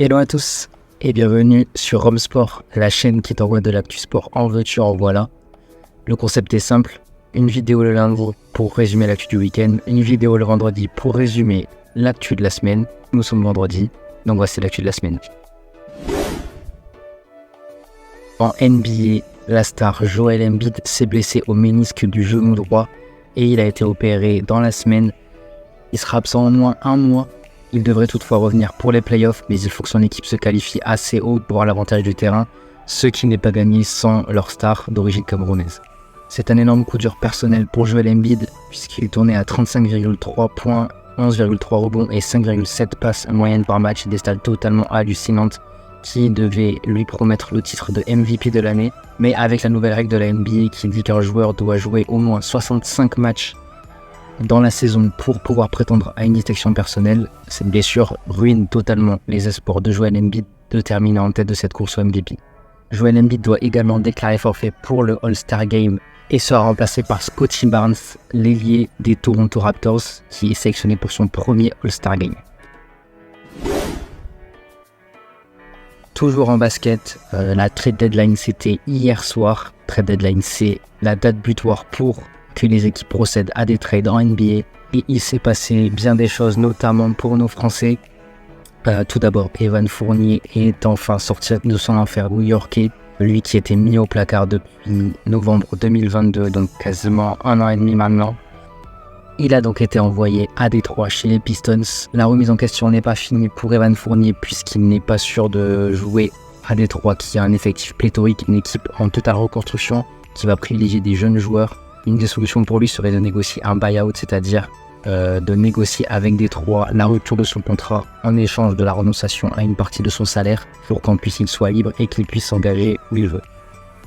Hello à tous et bienvenue sur Rome Sport, la chaîne qui t'envoie de l'actu sport en veux-tu en voilà. Le concept est simple, une vidéo le lundi pour résumer l'actu du week-end, une vidéo le vendredi pour résumer l'actu de la semaine. Nous sommes vendredi, donc voici l'actu de la semaine. En NBA, la star Joel Embiid s'est blessé au ménisque du genou droit et il a été opéré dans la semaine. Il sera absent au moins un mois. Il devrait toutefois revenir pour les playoffs, mais il faut que son équipe se qualifie assez haut pour avoir l'avantage du terrain, ce qui n'est pas gagné sans leur star d'origine camerounaise. C'est un énorme coup dur personnel pour Joel Embiid, puisqu'il tournait à 35,3 points, 11,3 rebonds et 5,7 passes moyennes par match, des stats totalement hallucinantes qui devaient lui promettre le titre de MVP de l'année. Mais avec la nouvelle règle de la NBA qui dit qu'un joueur doit jouer au moins 65 matchs dans la saison pour pouvoir prétendre à une distinction personnelle, cette blessure ruine totalement les espoirs de Joel Embiid de terminer en tête de cette course au MVP. Joel Embiid doit également déclarer forfait pour le All-Star Game et sera remplacé par Scottie Barnes, l'ailier des Toronto Raptors, qui est sélectionné pour son premier All-Star Game. Toujours en basket, la trade deadline c'était hier soir. Trade deadline c'est la date butoir pour que les équipes procèdent à des trades en NBA. Et il s'est passé bien des choses, notamment pour nos Français. Tout d'abord, Evan Fournier est enfin sorti de son enfer new-yorkais. Lui qui était mis au placard depuis novembre 2022, donc quasiment un an et demi maintenant. Il a donc été envoyé à Détroit chez les Pistons. La remise en question n'est pas finie pour Evan Fournier puisqu'il n'est pas sûr de jouer à Détroit, qui a un effectif pléthorique, une équipe en totale reconstruction qui va privilégier des jeunes joueurs. Une des solutions pour lui serait de négocier un buy-out, c'est-à-dire de négocier avec Détroit la rupture de son contrat en échange de la renonciation à une partie de son salaire pour qu'en plus il soit libre et qu'il puisse s'engager où il veut.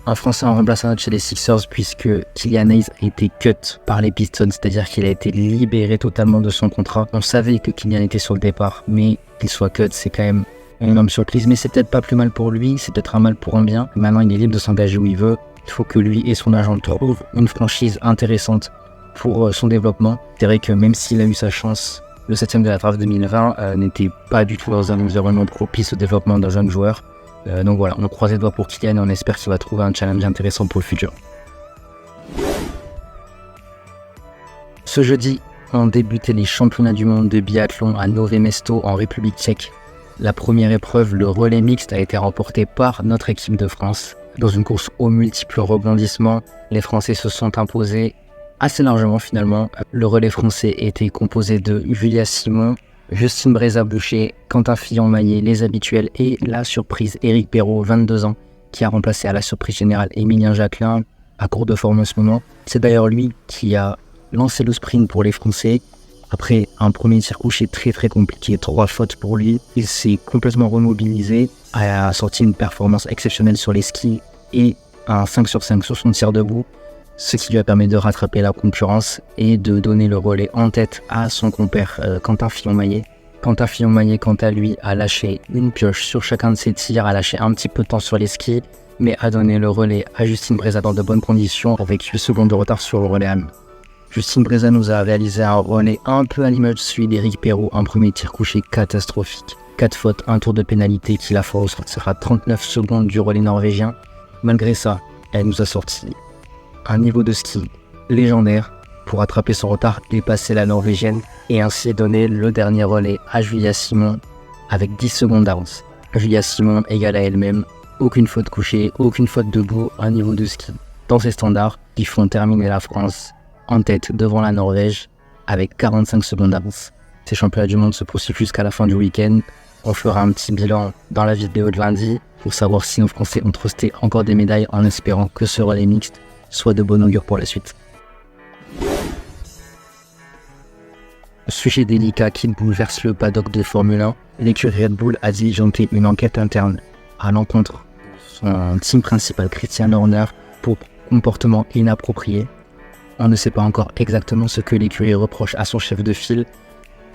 Un Français en remplaçant chez les Sixers puisque Killian Hayes a été cut par les Pistons, c'est-à-dire qu'il a été libéré totalement de son contrat. On savait que Killian était sur le départ, mais qu'il soit cut, c'est quand même une énorme surprise. Mais c'est peut-être pas plus mal pour lui, c'est peut-être un mal pour un bien. Maintenant, il est libre de s'engager où il veut. Il faut que lui et son agent trouvent une franchise intéressante pour son développement. C'est vrai que même s'il a eu sa chance, le 7e de la draft 2020 n'était pas du tout dans un environnement propice au développement d'un jeune joueur. Donc voilà, on croise les doigts pour Kylian et on espère qu'il va trouver un challenge intéressant pour le futur. Ce jeudi, ont débuté les championnats du monde de biathlon à Nové Mesto en République tchèque. La première épreuve, le relais mixte, a été remporté par notre équipe de France. Dans une course aux multiples rebondissements, les Français se sont imposés assez largement finalement. Le relais français était composé de Julia Simon, Justine Brézat-Boucher, Quentin Fillon-Maillet, les habituels et la surprise Éric Perrault, 22 ans, qui a remplacé à la surprise générale Émilien Jacquelin à court de forme en ce moment. C'est d'ailleurs lui qui a lancé le sprint pour les Français. Après un premier tir couché très compliqué, 3 fautes pour lui, il s'est complètement remobilisé, a sorti une performance exceptionnelle sur les skis et un 5 sur 5 sur son tir debout, ce qui lui a permis de rattraper la concurrence et de donner le relais en tête à son compère Quentin Fillon-Maillet. Quentin Fillon-Maillet, quant à lui, a lâché une pioche sur chacun de ses tirs, a lâché un petit peu de temps sur les skis, mais a donné le relais à Justine Brézat dans de bonnes conditions avec 8 secondes de retard sur le relais AM. Justine Brézat nous a réalisé un relais un peu à l'image de celui d'Éric Perrault, un premier tir couché catastrophique. 4 fautes, un tour de pénalité qui la fera ressortir à 39 secondes du relais norvégien. Malgré ça, elle nous a sorti un niveau de ski légendaire pour rattraper son retard, dépasser la norvégienne et ainsi donner le dernier relais à Julia Simon avec 10 secondes d'avance. Julia Simon égale à elle-même, aucune faute couchée, aucune faute debout, un niveau de ski dans ses standards qui font terminer la France en tête devant la Norvège avec 45 secondes d'avance. Ces championnats du monde se poursuivent jusqu'à la fin du week-end. On fera un petit bilan dans la vidéo de lundi pour savoir si nos Français ont trusté encore des médailles en espérant que ce relais mixte soit de bon augure pour la suite. Sujet délicat qui bouleverse le paddock de Formule 1, l'écurie Red Bull a diligenté une enquête interne à l'encontre de son team principal Christian Horner pour comportement inapproprié. On ne sait pas encore exactement ce que l'écurie reproche à son chef de file.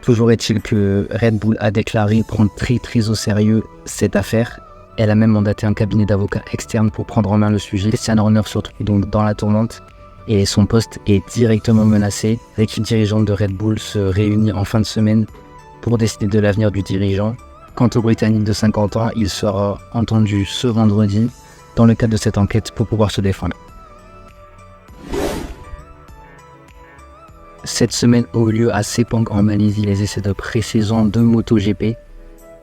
Toujours est-il que Red Bull a déclaré prendre très au sérieux cette affaire. Elle a même mandaté un cabinet d'avocats externe pour prendre en main le sujet. Christian Horner se retrouve donc dans la tourmente et son poste est directement menacé. L'équipe dirigeante de Red Bull se réunit en fin de semaine pour décider de l'avenir du dirigeant. Quant au Britannique de 50 ans, il sera entendu ce vendredi dans le cadre de cette enquête pour pouvoir se défendre. Cette semaine ont eu lieu à Sepang en Malaisie les essais de pré-saison de MotoGP.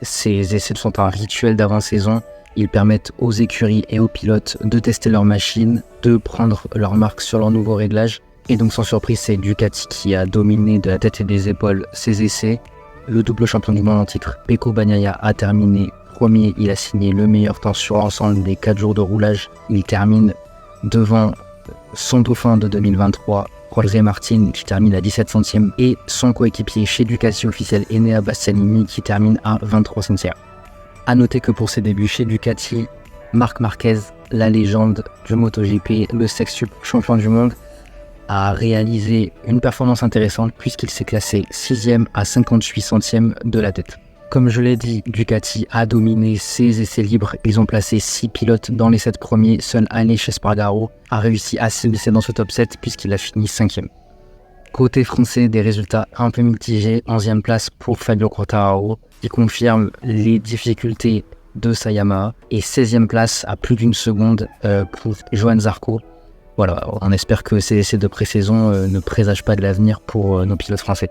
Ces essais sont un rituel d'avant-saison. Ils permettent aux écuries et aux pilotes de tester leurs machines, de prendre leur marque sur leurs nouveaux réglages. Et donc sans surprise, c'est Ducati qui a dominé de la tête et des épaules ces essais. Le double champion du monde en titre, Pecco Bagnaia, a terminé premier. Il a signé le meilleur temps sur l'ensemble des 4 jours de roulage. Il termine devant son dauphin de 2023, Jorge Martin, qui termine à 17 centièmes, et son coéquipier chez Ducati officiel, Enea Bastianini, qui termine à 23 centièmes. A noter que pour ses débuts chez Ducati, Marc Marquez, la légende du MotoGP, le sextuple champion du monde, a réalisé une performance intéressante puisqu'il s'est classé 6e à 58 centièmes de la tête. Comme je l'ai dit, Ducati a dominé ses essais libres. Ils ont placé 6 pilotes dans les 7 premiers. Seul Aleix Espargaro a réussi à s'immiscer dans ce top 7 puisqu'il a fini 5e. Côté français, des résultats un peu mitigés. 11e place pour Fabio Quartararo, qui confirme les difficultés de sa Yamaha. Et 16e place à plus d'une seconde pour Johann Zarco. Voilà, on espère que ces essais de pré-saison ne présagent pas de l'avenir pour nos pilotes français.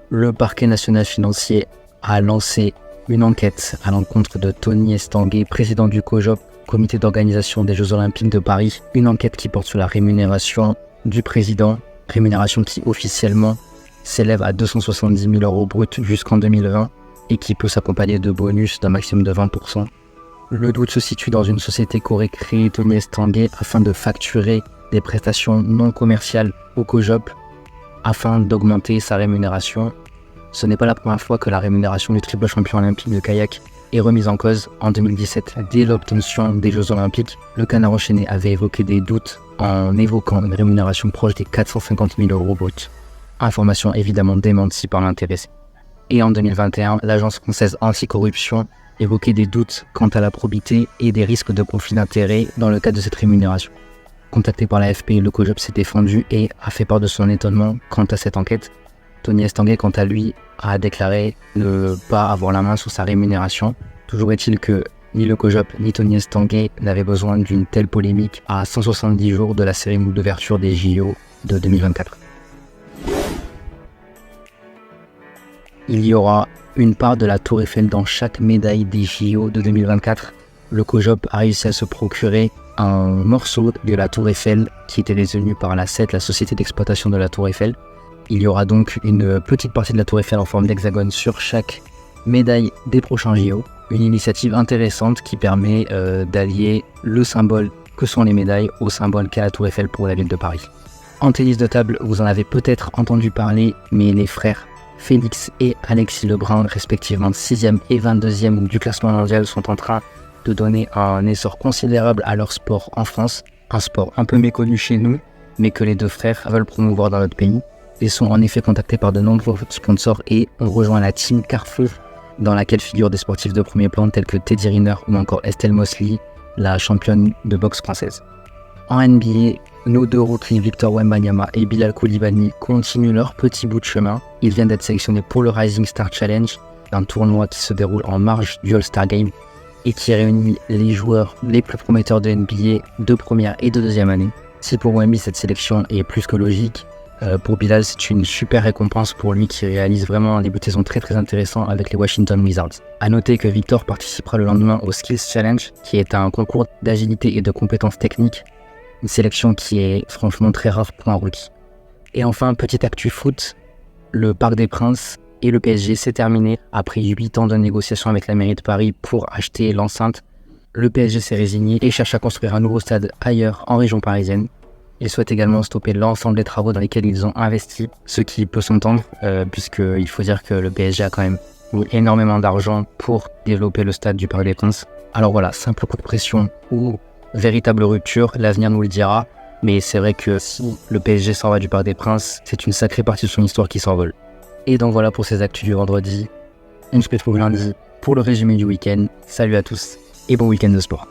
Le parquet national financier a lancé une enquête à l'encontre de Tony Estanguet, président du COJOP, comité d'organisation des Jeux Olympiques de Paris. Une enquête qui porte sur la rémunération du président, rémunération qui officiellement s'élève à 270 000 € brut jusqu'en 2020 et qui peut s'accompagner de bonus d'un maximum de 20%. Le doute se situe dans une société qu'aurait créée Tony Estanguet afin de facturer des prestations non commerciales au COJOP afin d'augmenter sa rémunération. Ce n'est pas la première fois que la rémunération du triple champion olympique de kayak est remise en cause. En 2017, dès l'obtention des Jeux Olympiques, le Canard enchaîné avait évoqué des doutes en évoquant une rémunération proche des 450 000 € brut. Information évidemment démentie par l'intéressé. Et en 2021, l'agence française anticorruption évoquait des doutes quant à la probité et des risques de conflit d'intérêts dans le cadre de cette rémunération. Contacté par l'AFP, le COJOP s'est défendu et a fait part de son étonnement quant à cette enquête. Tony Estanguet, quant à lui, a déclaré ne pas avoir la main sur sa rémunération. Toujours est-il que ni le COJOP ni Tony Estanguet n'avaient besoin d'une telle polémique à 170 jours de la cérémonie d'ouverture des JO de 2024. Il y aura une part de la Tour Eiffel dans chaque médaille des JO de 2024. Le COJOP a réussi à se procurer un morceau de la Tour Eiffel qui était détenu par la SET, la société d'exploitation de la Tour Eiffel. Il y aura donc une petite partie de la Tour Eiffel en forme d'hexagone sur chaque médaille des prochains JO. Une initiative intéressante qui permet d'allier le symbole que sont les médailles au symbole qu'est la Tour Eiffel pour la ville de Paris. En tennis de table, vous en avez peut-être entendu parler, mais les frères Félix et Alexis Lebrun, respectivement 6e et 22e du classement mondial, sont en train de donner un essor considérable à leur sport en France, un sport un peu méconnu chez nous, mais que les deux frères veulent promouvoir dans notre pays. Ils sont en effet contactés par de nombreux sponsors et ont rejoint la team Carrefour, dans laquelle figurent des sportifs de premier plan tels que Teddy Riner ou encore Estelle Mosley, la championne de boxe française. En NBA, nos deux rookies Victor Wembanyama et Bilal Coulibaly continuent leur petit bout de chemin. Ils viennent d'être sélectionnés pour le Rising Star Challenge, un tournoi qui se déroule en marge du All-Star Game et qui réunit les joueurs les plus prometteurs de NBA de première et de deuxième année. Si pour Wemby cette sélection est plus que logique, pour Bilal c'est une super récompense pour lui qui réalise vraiment un début de saison très intéressant avec les Washington Wizards. A noter que Victor participera le lendemain au Skills Challenge, qui est un concours d'agilité et de compétences techniques, une sélection qui est franchement très rare pour un rookie. Et enfin, petite actu foot, le Parc des Princes et le PSG s'est terminé après 8 ans de négociations avec la mairie de Paris pour acheter l'enceinte. Le PSG s'est résigné et cherche à construire un nouveau stade ailleurs en région parisienne. Ils souhaitent également stopper l'ensemble des travaux dans lesquels ils ont investi, ce qui peut s'entendre puisqu'il faut dire que le PSG a quand même mis énormément d'argent pour développer le stade du Parc des Princes. Alors voilà, simple coup de pression ou véritable rupture, l'avenir nous le dira, mais c'est vrai que si le PSG s'en va du Parc des Princes, c'est une sacrée partie de son histoire qui s'envole. Et donc voilà pour ces actus du vendredi. On se retrouve lundi pour le résumé du week-end. Salut à tous et bon week-end de sport.